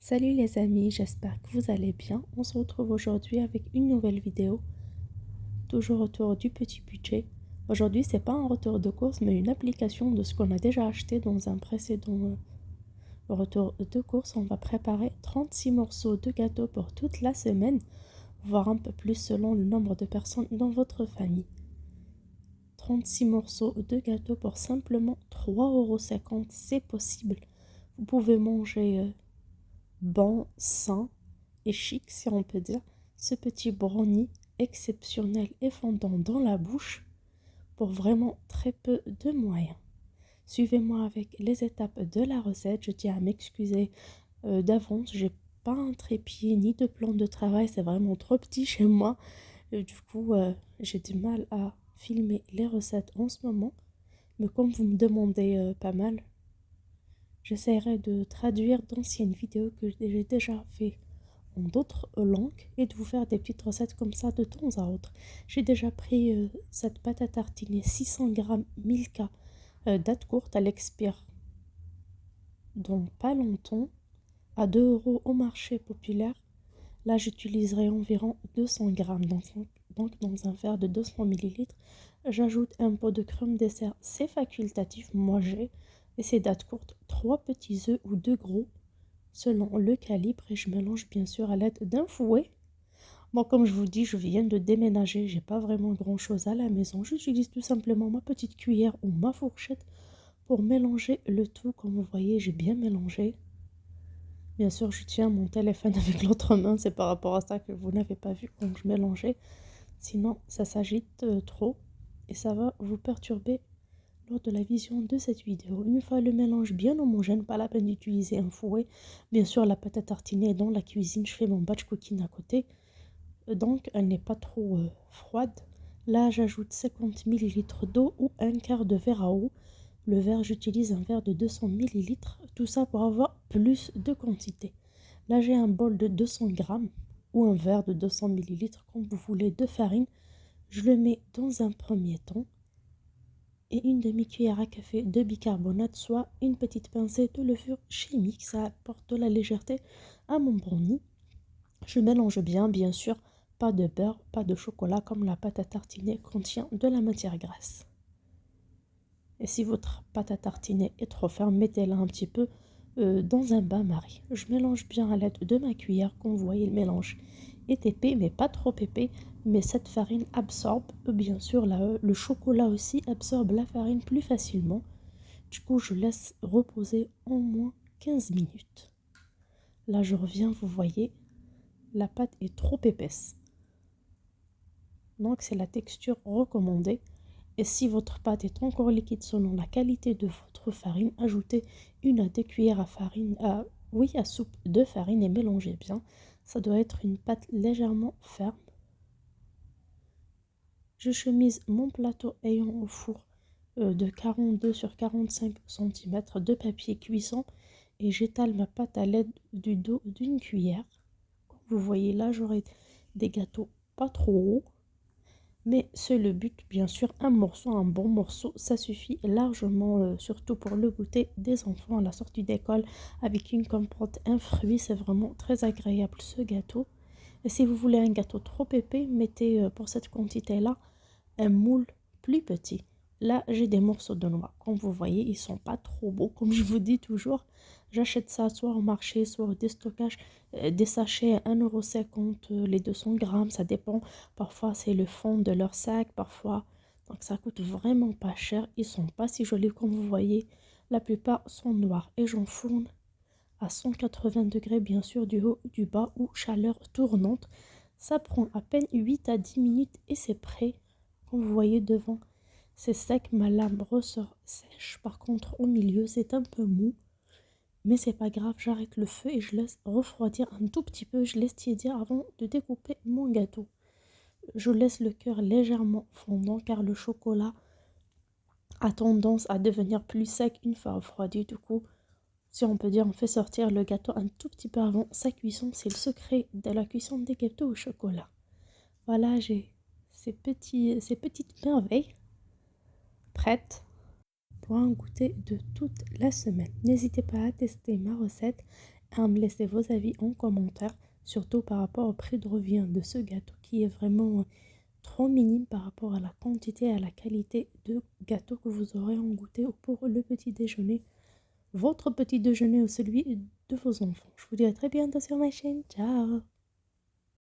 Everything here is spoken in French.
Salut les amis, j'espère que vous allez bien. On se retrouve aujourd'hui avec une nouvelle vidéo, toujours autour du petit budget. Aujourd'hui, c'est pas un retour de course, mais une application de ce qu'on a déjà acheté dans un précédent retour de course. On va préparer 36 morceaux de gâteau pour toute la semaine, voire un peu plus selon le nombre de personnes dans votre famille. 36 morceaux de gâteau pour simplement 3,50 €, c'est possible. Vous pouvez manger bon, sain et chic, si on peut dire, ce petit brownie exceptionnel et fondant dans la bouche pour vraiment très peu de moyens. Suivez-moi avec les étapes de la recette. Je tiens à m'excuser d'avance, j'ai pas un trépied ni de plan de travail, c'est vraiment trop petit chez moi. Du coup, j'ai du mal à filmer les recettes en ce moment. Mais comme vous me demandez pas mal, j'essaierai de traduire d'anciennes vidéos que j'ai déjà fait en d'autres langues et de vous faire des petites recettes comme ça de temps à autre. J'ai déjà pris cette pâte à tartiner 600 g Milka, date courte, elle expire dans pas longtemps, à 2 € au marché populaire. Là, j'utiliserai environ 200 g, donc dans un verre de 200 ml. J'ajoute un pot de crème dessert, c'est facultatif, moi j'ai, et c'est date courte, 3 petits œufs ou 2 gros, selon le calibre, et je mélange bien sûr à l'aide d'un fouet. Bon, comme je vous dis, je viens de déménager, j'ai pas vraiment grand chose à la maison. J'utilise tout simplement ma petite cuillère ou ma fourchette pour mélanger le tout. Comme vous voyez, j'ai bien mélangé. Bien sûr, je tiens mon téléphone avec l'autre main, c'est par rapport à ça que vous n'avez pas vu quand je mélangeais. Sinon, ça s'agite trop et ça va vous perturber lors de la vision de cette vidéo. Une fois le mélange bien homogène, pas la peine d'utiliser un fouet. Bien sûr, la pâte à tartiner est dans la cuisine, je fais mon batch cooking à côté. Donc elle n'est pas trop froide. Là, j'ajoute 50 ml d'eau ou un quart de verre à eau. Le verre, j'utilise un verre de 200 ml. Tout ça pour avoir plus de quantité. Là, j'ai un bol de 200 g ou un verre de 200 ml, comme vous voulez, de farine. Je le mets dans un premier temps. Et une demi-cuillère à café de bicarbonate, soit une petite pincée de levure chimique. Ça apporte de la légèreté à mon brownie. Je mélange bien, bien sûr. Pas de beurre, pas de chocolat, comme la pâte à tartiner contient de la matière grasse. Et si votre pâte à tartiner est trop ferme, mettez-la un petit peu dans un bain-marie. Je mélange bien à l'aide de ma cuillère. Comme vous voyez, le mélange est épais, mais pas trop épais. Mais cette farine absorbe, bien sûr, le chocolat aussi absorbe la farine plus facilement. Du coup, je laisse reposer au moins 15 minutes. Là, je reviens, vous voyez, la pâte est trop épaisse. Donc c'est la texture recommandée. Et si votre pâte est encore liquide selon la qualité de votre farine, ajoutez 1 à 2 cuillères à soupe de farine et mélangez bien. Ça doit être une pâte légèrement ferme. Je chemise mon plateau ayant au four de 42 sur 45 cm de papier cuisson et j'étale ma pâte à l'aide du dos d'une cuillère. Comme vous voyez là, j'aurai des gâteaux pas trop hauts. Mais c'est le but, bien sûr, un bon morceau, ça suffit largement, surtout pour le goûter des enfants à la sortie d'école avec une compote, un fruit, c'est vraiment très agréable ce gâteau. Et si vous voulez un gâteau trop épais, mettez pour cette quantité-là un moule plus petit. Là, j'ai des morceaux de noix. Comme vous voyez, ils sont pas trop beaux, comme je vous dis toujours. J'achète ça soit au marché, soit au déstockage. Des sachets à 1,50 €, les 200 grammes, ça dépend. Parfois, c'est le fond de leur sac, parfois. Donc, ça coûte vraiment pas cher. Ils sont pas si jolis, comme vous voyez. La plupart sont noirs et j'enfourne à 180 degrés, bien sûr, du haut, du bas ou chaleur tournante. Ça prend à peine 8 à 10 minutes et c'est prêt. Comme vous voyez devant, c'est sec, ma lame ressort sèche. Par contre, au milieu, c'est un peu mou. Mais c'est pas grave, j'arrête le feu et je laisse refroidir un tout petit peu. Je laisse tiédir avant de découper mon gâteau. Je laisse le cœur légèrement fondant car le chocolat a tendance à devenir plus sec une fois refroidi. Du coup, si on peut dire, on fait sortir le gâteau un tout petit peu avant sa cuisson. C'est le secret de la cuisson des gâteaux au chocolat. Voilà, j'ai ces petites merveilles prêtes pour un goûter de toute la semaine. N'hésitez pas à tester ma recette à me laisser vos avis en commentaire, surtout par rapport au prix de revient de ce gâteau qui est vraiment trop minime par rapport à la quantité et à la qualité de gâteau que vous aurez en goûter pour le petit déjeuner, votre petit déjeuner ou celui de vos enfants. Je vous dis à très bientôt sur ma chaîne. Ciao!